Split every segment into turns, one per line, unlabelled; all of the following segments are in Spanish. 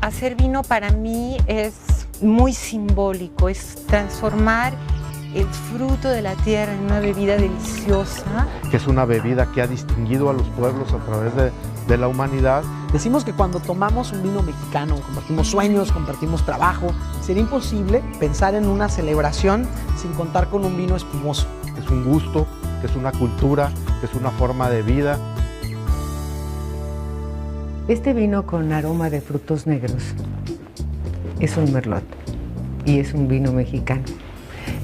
Hacer vino para mí es muy simbólico, es transformar el fruto de la tierra en una bebida deliciosa.
Que es una bebida que ha distinguido a los pueblos a través de la humanidad.
Decimos que cuando tomamos un vino mexicano, compartimos sueños, compartimos trabajo. Sería imposible pensar en una celebración sin contar con un vino espumoso.
Es un gusto, que es una cultura, que es una forma de vida.
Este vino con aroma de frutos negros es un merlot y es un vino mexicano.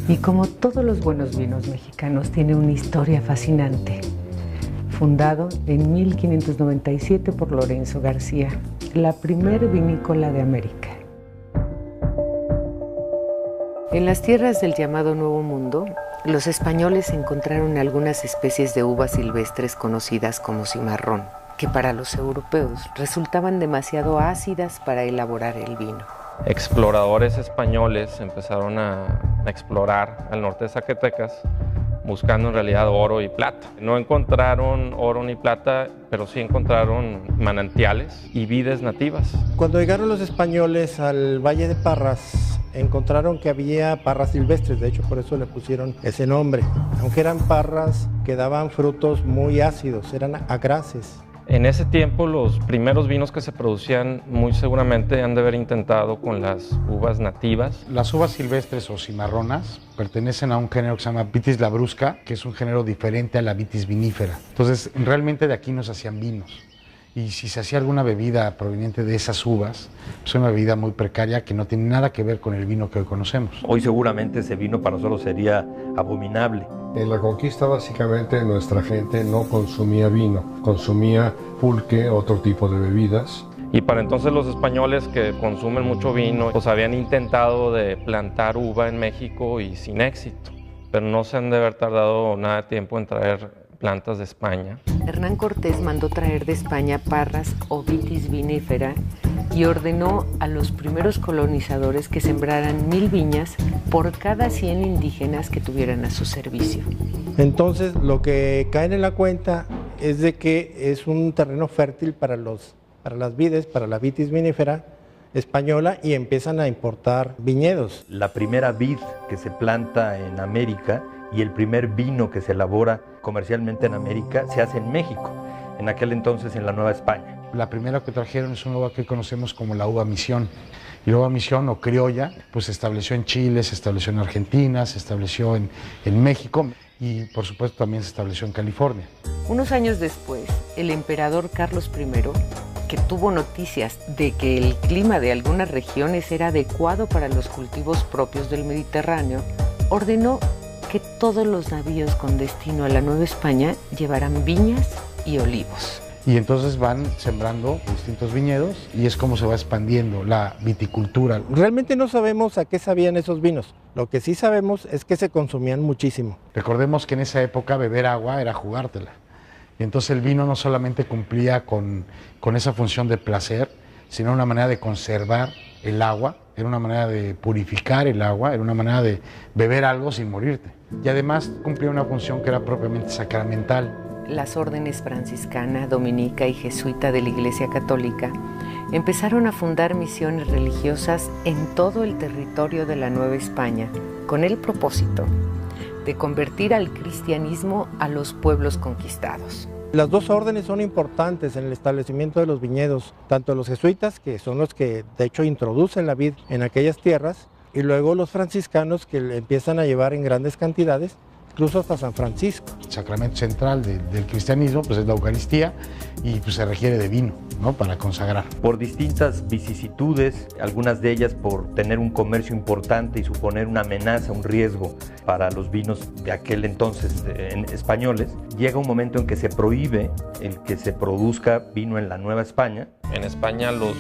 Y como todos los buenos vinos mexicanos, tiene una historia fascinante. Fundado en 1597 por Lorenzo García, la primer vinícola de América. En las tierras del llamado Nuevo Mundo, los españoles encontraron algunas especies de uvas silvestres conocidas como cimarrón, que para los europeos resultaban demasiado ácidas para elaborar el vino.
Exploradores españoles empezaron a explorar al norte de Zacatecas buscando en realidad oro y plata. No encontraron oro ni plata, pero sí encontraron manantiales y vides nativas.
Cuando llegaron los españoles al Valle de Parras, encontraron que había parras silvestres, de hecho por eso le pusieron ese nombre. Aunque eran parras que daban frutos muy ácidos, eran agraces.
En ese tiempo los primeros vinos que se producían muy seguramente han de haber intentado con las uvas nativas.
Las uvas silvestres o cimarronas pertenecen a un género que se llama Vitis labrusca, que es un género diferente a la Vitis vinífera. Entonces realmente de aquí no se hacían vinos. Y si se hacía alguna bebida proveniente de esas uvas, es una bebida muy precaria que no tiene nada que ver con el vino que hoy conocemos.
Hoy seguramente ese vino para nosotros sería abominable.
En la conquista básicamente nuestra gente no consumía vino, consumía pulque, otro tipo de bebidas.
Y para entonces los españoles que consumen mucho vino, pues habían intentado de plantar uva en México y sin éxito, pero no se han de haber tardado nada de tiempo en traer plantas de España.
Hernán Cortés mandó traer de España parras o Vitis vinífera y ordenó a los primeros colonizadores que sembraran 1000 viñas por cada 100 indígenas que tuvieran a su servicio.
Entonces lo que cae en la cuenta es de que es un terreno fértil para las vides, para la Vitis vinífera española, y empiezan a importar viñedos.
La primera vid que se planta en América y el primer vino que se elabora comercialmente en América se hace en México, en aquel entonces en la Nueva España.
La primera que trajeron es una uva que conocemos como la uva Misión. Y la uva Misión o criolla, pues se estableció en Chile, se estableció en Argentina, se estableció en México y por supuesto también se estableció en California.
Unos años después, el emperador Carlos I, que tuvo noticias de que el clima de algunas regiones era adecuado para los cultivos propios del Mediterráneo, ordenó que todos los navíos con destino a la Nueva España llevaran viñas y olivos.
Y entonces van sembrando distintos viñedos y es como se va expandiendo la viticultura.
Realmente no sabemos a qué sabían esos vinos. Lo que sí sabemos es que se consumían muchísimo.
Recordemos que en esa época beber agua era jugártela. Y entonces el vino no solamente cumplía con esa función de placer, sino una manera de conservar el agua, era una manera de purificar el agua, era una manera de beber algo sin morirte. Y además cumplía una función que era propiamente sacramental.
Las órdenes franciscana, dominica y jesuita de la Iglesia Católica empezaron a fundar misiones religiosas en todo el territorio de la Nueva España, con el propósito de convertir al cristianismo a los pueblos conquistados.
Las dos órdenes son importantes en el establecimiento de los viñedos, tanto los jesuitas, que son los que de hecho introducen la vid en aquellas tierras, y luego los franciscanos, que le empiezan a llevar en grandes cantidades, incluso hasta San Francisco.
El sacramento central del cristianismo pues es la Eucaristía y pues se requiere de vino, ¿no?, para consagrar.
Por distintas vicisitudes, algunas de ellas por tener un comercio importante y suponer una amenaza, un riesgo para los vinos de aquel entonces españoles, llega un momento en que se prohíbe el que se produzca vino en la Nueva España.
En España los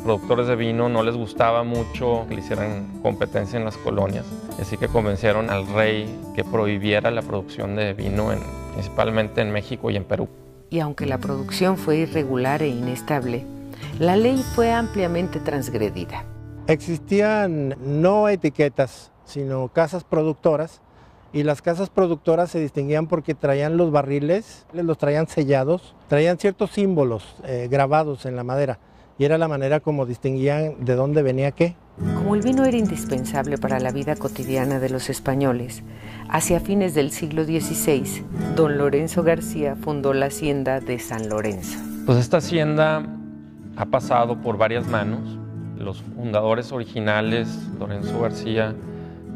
productores de vino no les gustaba mucho que le hicieran competencia en las colonias, así que convencieron al rey que prohibiera la producción de vino principalmente en México y en Perú.
Y aunque la producción fue irregular e inestable, la ley fue ampliamente transgredida.
Existían no etiquetas, sino casas productoras, y las casas productoras se distinguían porque traían los barriles, los traían sellados, traían ciertos símbolos grabados en la madera, y era la manera como distinguían de dónde venía qué.
Como el vino era indispensable para la vida cotidiana de los españoles, hacia fines del siglo XVI, don Lorenzo García fundó la hacienda de San Lorenzo.
Pues esta hacienda ha pasado por varias manos. Los fundadores originales, Lorenzo García,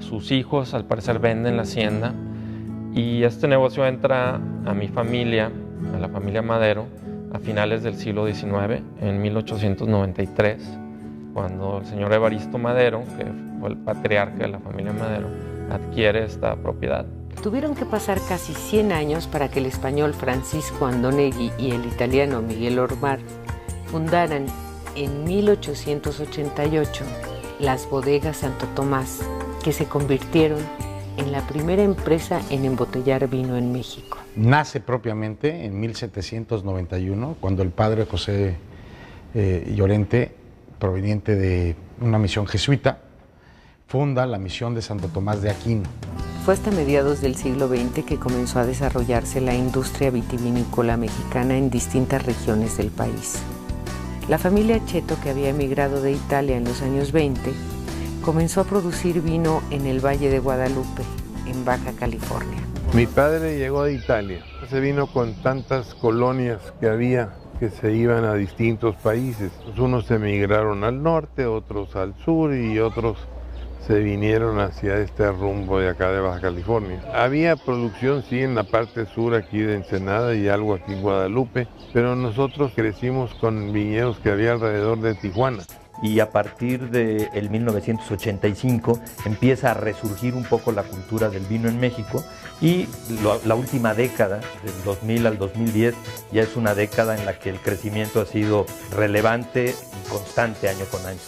sus hijos al parecer venden la hacienda, y este negocio entra a mi familia, a la familia Madero, a finales del siglo XIX, en 1893, cuando el señor Evaristo Madero, que fue el patriarca de la familia Madero, adquiere esta propiedad.
Tuvieron que pasar casi 100 años para que el español Francisco Andonegui y el italiano Miguel Ormar fundaran en 1888 las bodegas Santo Tomás, que se convirtieron en la primera empresa en embotellar vino en México.
Nace propiamente en 1791, cuando el padre José Llorente, proveniente de una misión jesuita, funda la misión de Santo Tomás de Aquino.
Fue hasta mediados del siglo XX que comenzó a desarrollarse la industria vitivinícola mexicana en distintas regiones del país. La familia Cheto, que había emigrado de Italia en los años 20, comenzó a producir vino en el Valle de Guadalupe, en Baja California.
Mi padre llegó de Italia. Se vino con tantas colonias que había que se iban a distintos países. Unos emigraron al norte, otros al sur y otros se vinieron hacia este rumbo de acá de Baja California. Había producción, sí, en la parte sur aquí de Ensenada y algo aquí en Guadalupe, pero nosotros crecimos con viñedos que había alrededor de Tijuana.
Y a partir del 1985 empieza a resurgir un poco la cultura del vino en México, y la última década, del 2000 al 2010, ya es una década en la que el crecimiento ha sido relevante y constante año con año.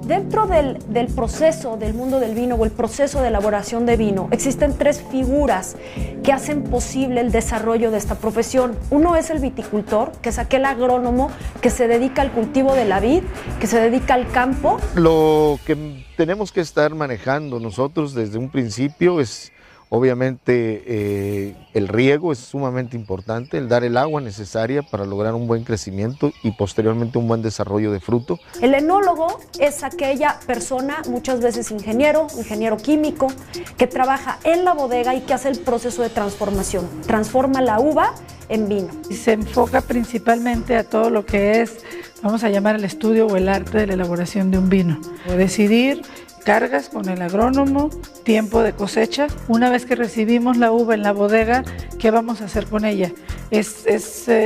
Dentro del proceso del mundo del vino o el proceso de elaboración de vino, existen tres figuras que hacen posible el desarrollo de esta profesión. Uno es el viticultor, que es aquel agrónomo que se dedica al cultivo de la vid, que se dedica al campo.
Lo que tenemos que estar manejando nosotros desde un principio es obviamente el riego, es sumamente importante, el dar el agua necesaria para lograr un buen crecimiento y posteriormente un buen desarrollo de fruto.
El enólogo es aquella persona, muchas veces ingeniero químico, que trabaja en la bodega y que hace el proceso de transformación, transforma la uva en vino.
Se enfoca principalmente a todo lo que es, vamos a llamar el estudio o el arte de la elaboración de un vino. Decidir cargas con el agrónomo, tiempo de cosecha. Una vez que recibimos la uva en la bodega, ¿qué vamos a hacer con ella? Es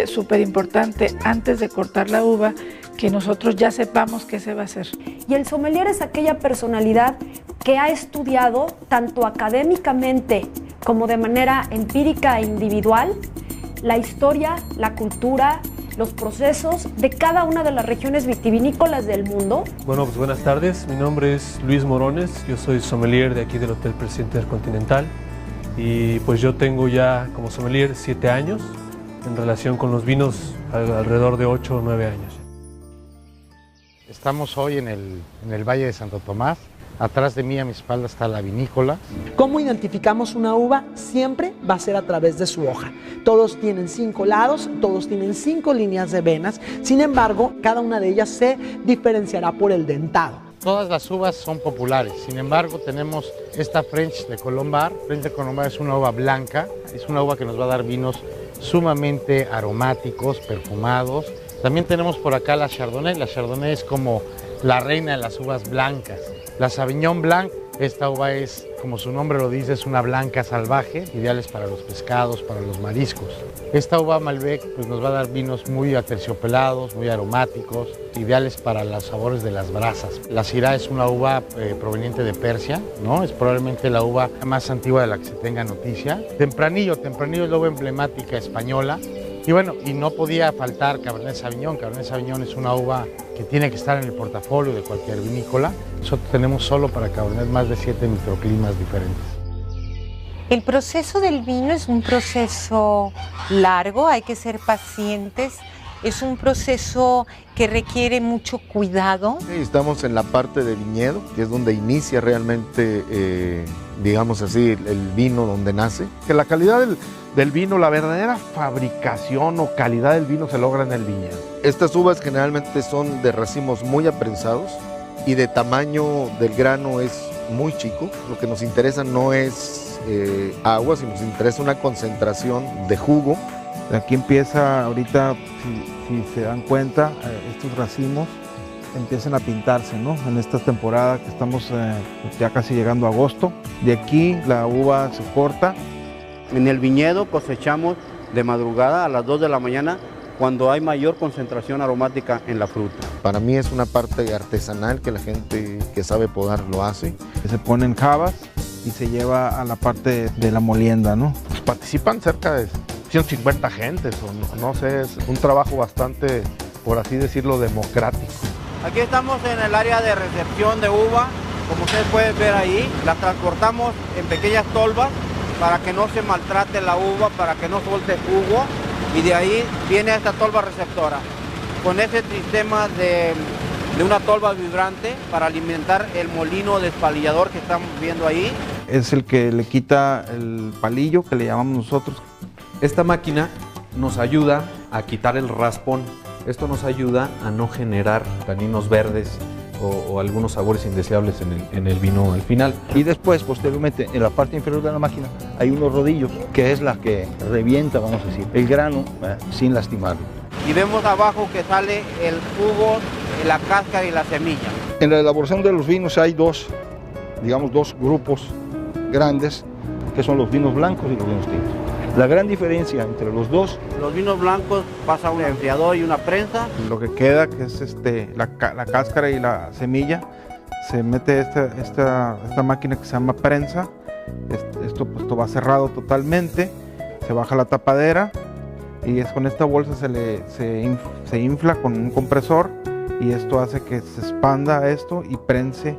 súper importante antes de cortar la uva que nosotros ya sepamos qué se va a hacer.
Y el sommelier es aquella personalidad que ha estudiado tanto académicamente como de manera empírica e individual la historia, la cultura, los procesos de cada una de las regiones vitivinícolas del mundo.
Bueno, pues buenas tardes, mi nombre es Luis Morones, yo soy sommelier de aquí del Hotel Presidente Intercontinental, y pues yo tengo ya como sommelier 7 años en relación con los vinos, alrededor de 8 o 9 años.
Estamos hoy en el Valle de Santo Tomás. Atrás de mí, a mi espalda, está la vinícola.
¿Cómo identificamos una uva? Siempre va a ser a través de su hoja. Todos tienen 5 lados, todos tienen 5 líneas de venas. Sin embargo, cada una de ellas se diferenciará por el dentado.
Todas las uvas son populares. Sin embargo, tenemos esta French de Colombar. French de Colombar es una uva blanca. Es una uva que nos va a dar vinos sumamente aromáticos, perfumados. También tenemos por acá la Chardonnay. La Chardonnay es como la reina de las uvas blancas. La Sauvignon Blanc, esta uva es, como su nombre lo dice, es una blanca salvaje, ideales para los pescados, para los mariscos. Esta uva Malbec pues, nos va a dar vinos muy aterciopelados, muy aromáticos, ideales para los sabores de las brasas. La Syrah es una uva proveniente de Persia, ¿no? Es probablemente la uva más antigua de la que se tenga noticia. Tempranillo es la uva emblemática española. Y bueno, y no podía faltar Cabernet Sauvignon. Cabernet Sauvignon es una uva que tiene que estar en el portafolio de cualquier vinícola. Nosotros tenemos solo para Cabernet más de 7 microclimas diferentes.
El proceso del vino es un proceso largo, hay que ser pacientes, es un proceso que requiere mucho cuidado.
Estamos en la parte de viñedo, que es donde inicia realmente, digamos así, el vino donde nace.
Que la calidad del vino, la verdadera fabricación o calidad del vino se logra en el viñedo.
Estas uvas generalmente son de racimos muy aprensados y de tamaño del grano es muy chico. Lo que nos interesa no es agua, sino nos interesa una concentración de jugo.
Aquí empieza ahorita, si se dan cuenta, estos racimos empiezan a pintarse, ¿no? En esta temporada que estamos ya casi llegando a agosto. De aquí la uva se corta.
En el viñedo cosechamos de madrugada a las 2 de la mañana cuando hay mayor concentración aromática en la fruta.
Para mí es una parte artesanal que la gente que sabe podar lo hace.
Se ponen jabas y se lleva a la parte de la molienda, ¿no?
Pues participan cerca de 150 gentes, o no sé, es un trabajo bastante, por así decirlo, democrático.
Aquí estamos en el área de recepción de uva, como ustedes pueden ver ahí, la transportamos en pequeñas tolvas para que no se maltrate la uva, para que no suelte jugo, y de ahí viene esta tolva receptora, con ese sistema de una tolva vibrante para alimentar el molino despalillador que estamos viendo ahí.
Es el que le quita el palillo, que le llamamos nosotros.
Esta máquina nos ayuda a quitar el raspón. Esto nos ayuda a no generar taninos verdes o algunos sabores indeseables en el vino al final.
Y después, posteriormente, en la parte inferior de la máquina hay unos rodillos, que es la que revienta, vamos a decir, el grano sin lastimarlo.
Y vemos abajo que sale el jugo, la cáscara y la semilla.
En la elaboración de los vinos hay dos grupos grandes, que son los vinos blancos y los vinos tintos. La gran diferencia entre los dos...
Los vinos blancos pasa un enfriador y una prensa.
Lo que queda, que es la cáscara y la semilla, se mete esta máquina que se llama prensa. Esto va cerrado totalmente, se baja la tapadera y con esta bolsa se infla con un compresor y esto hace que se expanda esto y prense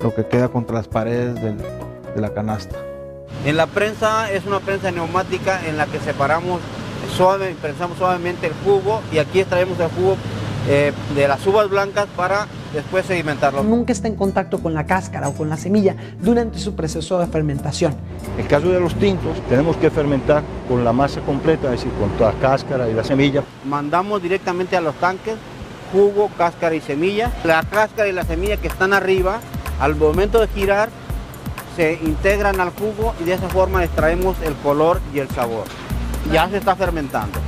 lo que queda contra las paredes de la canasta.
En la prensa es una prensa neumática en la que separamos prensamos suavemente el jugo y aquí extraemos el jugo de las uvas blancas para después sedimentarlo.
Nunca está en contacto con la cáscara o con la semilla durante su proceso de fermentación.
En el caso de los tintos, tenemos que fermentar con la masa completa, es decir, con toda la cáscara y la semilla.
Mandamos directamente a los tanques jugo, cáscara y semilla. La cáscara y la semilla que están arriba, al momento de girar, se integran al jugo y de esa forma extraemos el color y el sabor. Ya se está fermentando.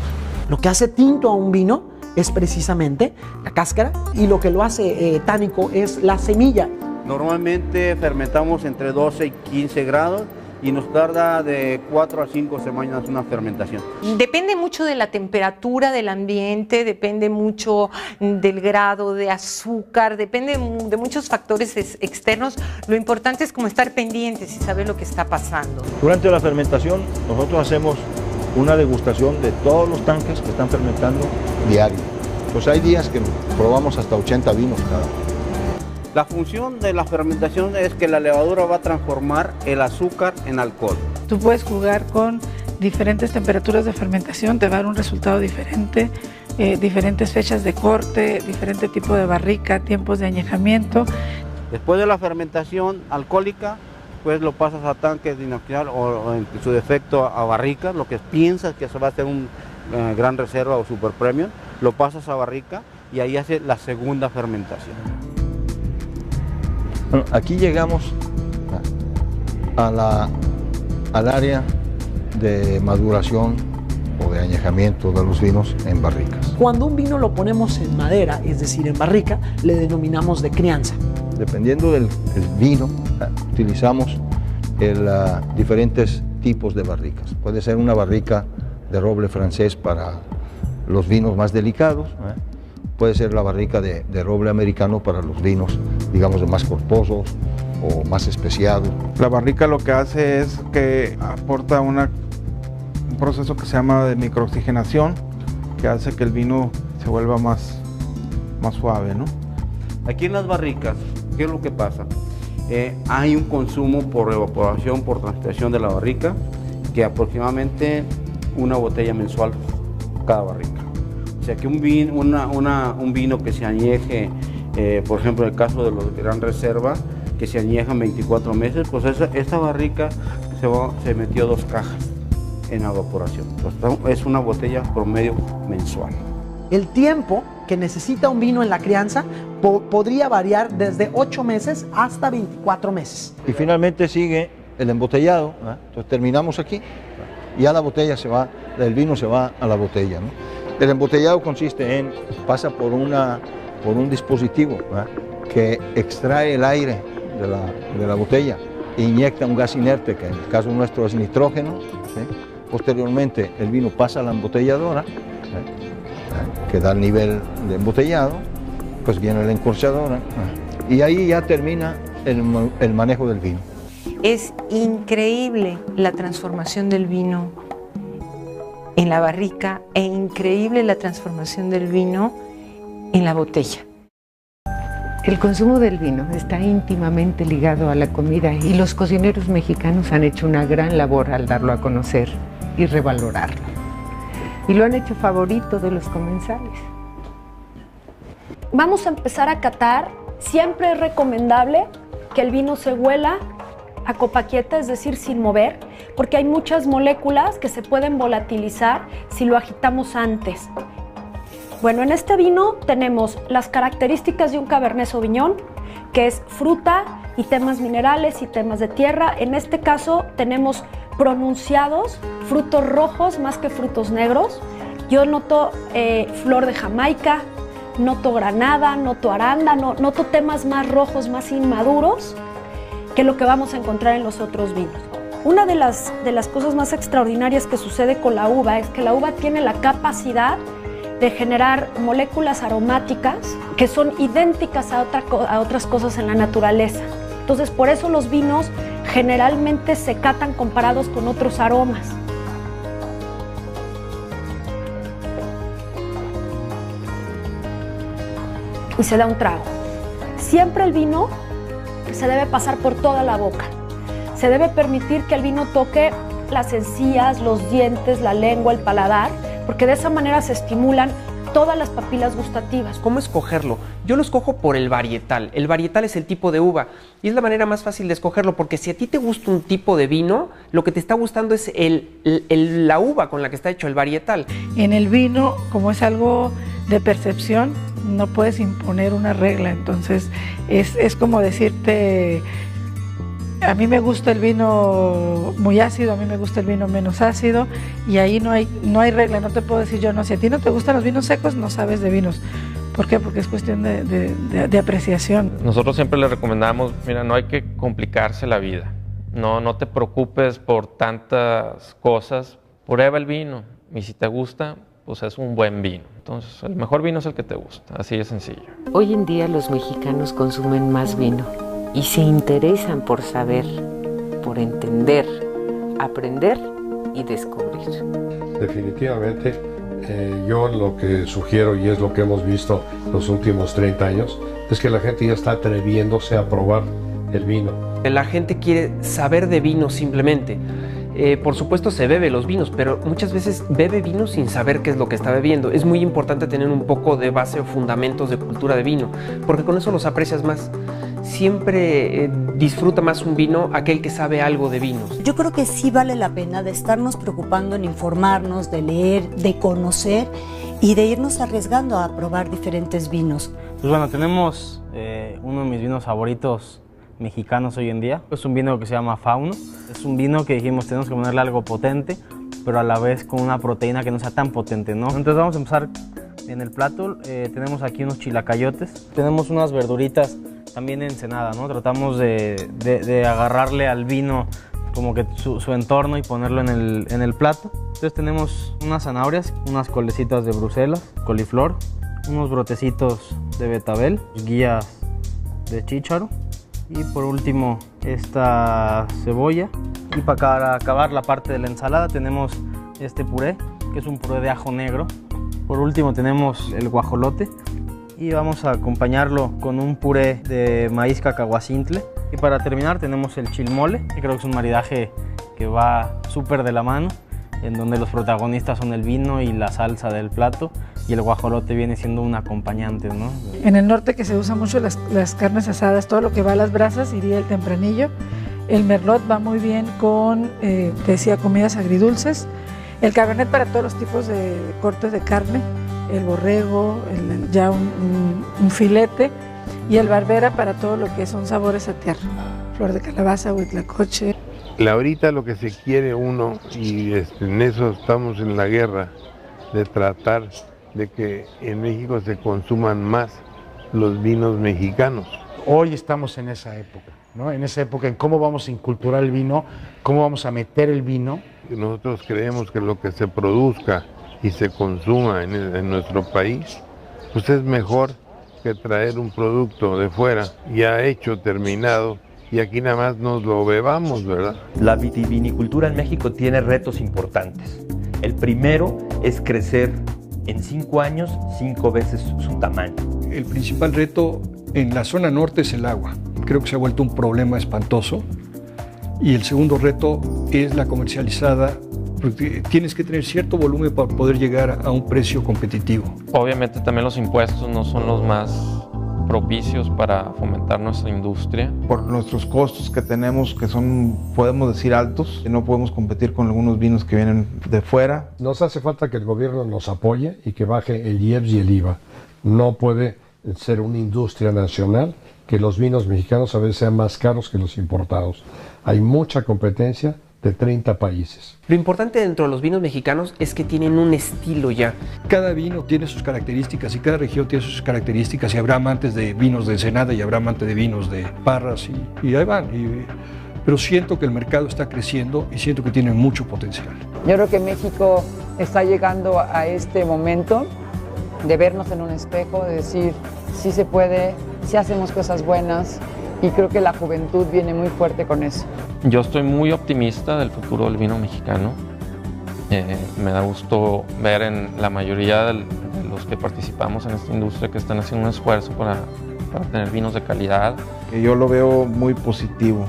Lo que hace tinto a un vino es precisamente la cáscara y lo que lo hace tánico es la semilla.
Normalmente fermentamos entre 12 y 15 grados y nos tarda de 4 a 5 semanas una fermentación.
Depende mucho de la temperatura del ambiente, depende mucho del grado de azúcar, depende de muchos factores externos. Lo importante es como estar pendientes y saber lo que está pasando.
Durante la fermentación nosotros hacemos una degustación de todos los tanques que están fermentando diario. Pues hay días que probamos hasta 80 vinos cada uno.
La función de la fermentación es que la levadura va a transformar el azúcar en alcohol.
Tú puedes jugar con diferentes temperaturas de fermentación, te va a dar un resultado diferente, diferentes fechas de corte, diferente tipo de barrica, tiempos de añejamiento.
Después de la fermentación alcohólica, pues lo pasas a tanques de inoxidable o en su defecto a barricas, lo que piensas que se va a hacer un gran reserva o super premium, lo pasas a barrica y ahí hace la segunda fermentación.
Bueno, aquí llegamos al área de maduración o de añejamiento de los vinos en barricas.
Cuando un vino lo ponemos en madera, es decir, en barrica, le denominamos de crianza.
Dependiendo del vino, utilizamos diferentes tipos de barricas. Puede ser una barrica de roble francés para los vinos más delicados, puede ser la barrica de roble americano para los vinos, digamos, de más corposos o más especiados.
La barrica lo que hace es que aporta un proceso que se llama de microoxigenación, que hace que el vino se vuelva más más suave, ¿no?
Aquí en las barricas, ¿qué es lo que pasa? Hay un consumo por evaporación, por transpiración de la barrica, que aproximadamente una botella mensual cada barrica. O sea que un vino que se añeje, por ejemplo en el caso de los Gran Reserva, que se añejan 24 meses, pues esta barrica se metió 2 cajas en evaporación. Pues es una botella promedio mensual.
El tiempo que necesita un vino en la crianza podría variar desde 8 meses hasta 24 meses.
Y finalmente sigue el embotellado, ¿no? Entonces terminamos aquí y ya la botella se va, el vino se va a la botella, ¿no? El embotellado consiste en, pasa por un dispositivo, ¿no?, que extrae el aire de la botella e inyecta un gas inerte, que en el caso nuestro es nitrógeno, ¿sí? Posteriormente el vino pasa a la embotelladora, que da el nivel de embotellado, pues viene la encorchadora y ahí ya termina el manejo del vino.
Es increíble la transformación del vino en la barrica e increíble la transformación del vino en la botella.
El consumo del vino está íntimamente ligado a la comida y los cocineros mexicanos han hecho una gran labor al darlo a conocer y revalorarlo. Y lo han hecho favorito de los comensales.
Vamos a empezar a catar. Siempre es recomendable que el vino se huela a copa quieta, es decir, sin mover, porque hay muchas moléculas que se pueden volatilizar si lo agitamos antes. Bueno, en este vino tenemos las características de un Cabernet Sauvignon, que es fruta y temas minerales y temas de tierra. En este caso tenemos pronunciados frutos rojos más que frutos negros. Yo noto flor de Jamaica, noto granada, noto arándano, noto temas más rojos, más inmaduros que lo que vamos a encontrar en los otros vinos. Una de las cosas más extraordinarias que sucede con la uva es que la uva tiene la capacidad de generar moléculas aromáticas que son idénticas a otras cosas en la naturaleza. Entonces, por eso los vinos generalmente se catan comparados con otros aromas. Y se da un trago. Siempre el vino se debe pasar por toda la boca. Se debe permitir que el vino toque las encías, los dientes, la lengua, el paladar, porque de esa manera se estimulan todas las papilas gustativas.
¿Cómo escogerlo? Yo lo escojo por el varietal. El varietal es el tipo de uva y es la manera más fácil de escogerlo, porque si a ti te gusta un tipo de vino, lo que te está gustando es la uva con la que está hecho el varietal.
En el vino, como es algo de percepción, no puedes imponer una regla, entonces es como decirte, a mí me gusta el vino muy ácido, a mí me gusta el vino menos ácido, y ahí no hay regla, no te puedo decir yo, no, si a ti no te gustan los vinos secos, no sabes de vinos. ¿Por qué? Porque es cuestión de apreciación.
Nosotros siempre le recomendamos, mira, no hay que complicarse la vida, no te preocupes por tantas cosas, prueba el vino, y si te gusta, pues es un buen vino. Entonces, el mejor vino es el que te gusta, así de sencillo.
Hoy en día los mexicanos consumen más vino y se interesan por saber, por entender, aprender y descubrir.
Definitivamente, yo lo que sugiero, y es lo que hemos visto los últimos 30 años, es que la gente ya está atreviéndose a probar el vino.
La gente quiere saber de vino simplemente. Por supuesto se bebe los vinos, pero muchas veces bebe vino sin saber qué es lo que está bebiendo. Es muy importante tener un poco de base o fundamentos de cultura de vino, porque con eso los aprecias más. Siempre disfruta más un vino aquel que sabe algo de vinos.
Yo creo que sí vale la pena de estarnos preocupando en informarnos, de leer, de conocer y de irnos arriesgando a probar diferentes vinos.
Pues bueno, tenemos uno de mis vinos favoritos mexicanos hoy en día. Es un vino que se llama Fauno. Es un vino que dijimos tenemos que ponerle algo potente, pero a la vez con una proteína que no sea tan potente, ¿no? Entonces vamos a empezar en el plato. Tenemos aquí unos chilacayotes, tenemos unas verduritas también ensenada, ¿no? Tratamos de agarrarle al vino como que su entorno y ponerlo en el plato. Entonces tenemos unas zanahorias, unas colecitas de Bruselas, coliflor, unos brotecitos de betabel, guías de chícharo, y por último esta cebolla. Y para acabar la parte de la ensalada tenemos este puré, que es un puré de ajo negro. Por último tenemos el guajolote y vamos a acompañarlo con un puré de maíz cacahuacintle. Y para terminar tenemos el chilmole, que creo que es un maridaje que va súper de la mano, en donde los protagonistas son el vino y la salsa del plato, y el guajolote viene siendo un acompañante, ¿no?
En el norte, que se usa mucho las carnes asadas, todo lo que va a las brasas, iría el tempranillo. El merlot va muy bien con, te decía, comidas agridulces. El cabernet para todos los tipos de cortes de carne, el borrego, ya un filete, y el barbera para todo lo que son sabores a tierra, flor de calabaza, huitlacoche.
Ahorita lo que se quiere uno, y en eso estamos en la guerra, de tratar de que en México se consuman más los vinos mexicanos.
Hoy estamos en esa época, ¿no? En esa época en cómo vamos a inculturar el vino, cómo vamos a meter el vino.
Nosotros creemos que lo que se produzca y se consuma en nuestro país, pues es mejor que traer un producto de fuera ya hecho, terminado, y aquí nada más nos lo bebamos, ¿verdad?
La vitivinicultura en México tiene retos importantes. El primero es crecer en 5 años 5 veces su tamaño.
El principal reto en la zona norte es el agua. Creo que se ha vuelto un problema espantoso. Y el segundo reto es la comercializada, porque tienes que tener cierto volumen para poder llegar a un precio competitivo.
Obviamente también los impuestos no son los más propicios para fomentar nuestra industria.
Por nuestros costos que tenemos, que son, podemos decir, altos, no podemos competir con algunos vinos que vienen de fuera.
Nos hace falta que el gobierno nos apoye y que baje el IEPS y el IVA. No puede ser una industria nacional que los vinos mexicanos a veces sean más caros que los importados. Hay mucha competencia de 30 países.
Lo importante dentro de los vinos mexicanos es que tienen un estilo ya.
Cada vino tiene sus características y cada región tiene sus características, y habrá amantes de vinos de Ensenada y habrá amantes de vinos de Parras y ahí van. Pero siento que el mercado está creciendo y siento que tiene mucho potencial.
Yo creo que México está llegando a este momento de vernos en un espejo, de decir, sí se puede, sí hacemos cosas buenas, y creo que la juventud viene muy fuerte con eso.
Yo estoy muy optimista del futuro del vino mexicano. Me da gusto ver en la mayoría de los que participamos en esta industria que están haciendo un esfuerzo para tener vinos de calidad.
Yo lo veo muy positivo.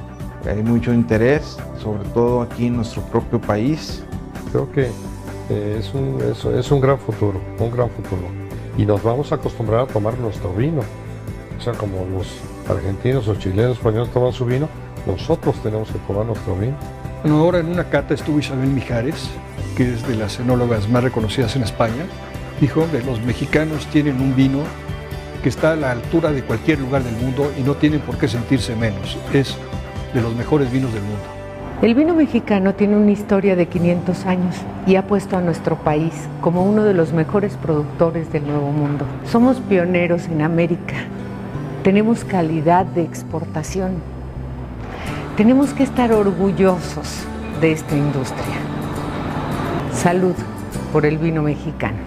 Hay mucho interés, sobre todo aquí en nuestro propio país.
Creo que es un gran futuro, Y nos vamos a acostumbrar a tomar nuestro vino. O sea, como los argentinos o chilenos, españoles toman su vino, nosotros tenemos que tomar nuestro vino.
Bueno, ahora en una cata estuvo Isabel Mijares, que es de las enólogas más reconocidas en España. Dijo que los mexicanos tienen un vino que está a la altura de cualquier lugar del mundo y no tienen por qué sentirse menos. Es de los mejores vinos del mundo.
El vino mexicano tiene una historia de 500 años y ha puesto a nuestro país como uno de los mejores productores del Nuevo Mundo. Somos pioneros en América. Tenemos calidad de exportación. Tenemos que estar orgullosos de esta industria. Salud por el vino mexicano.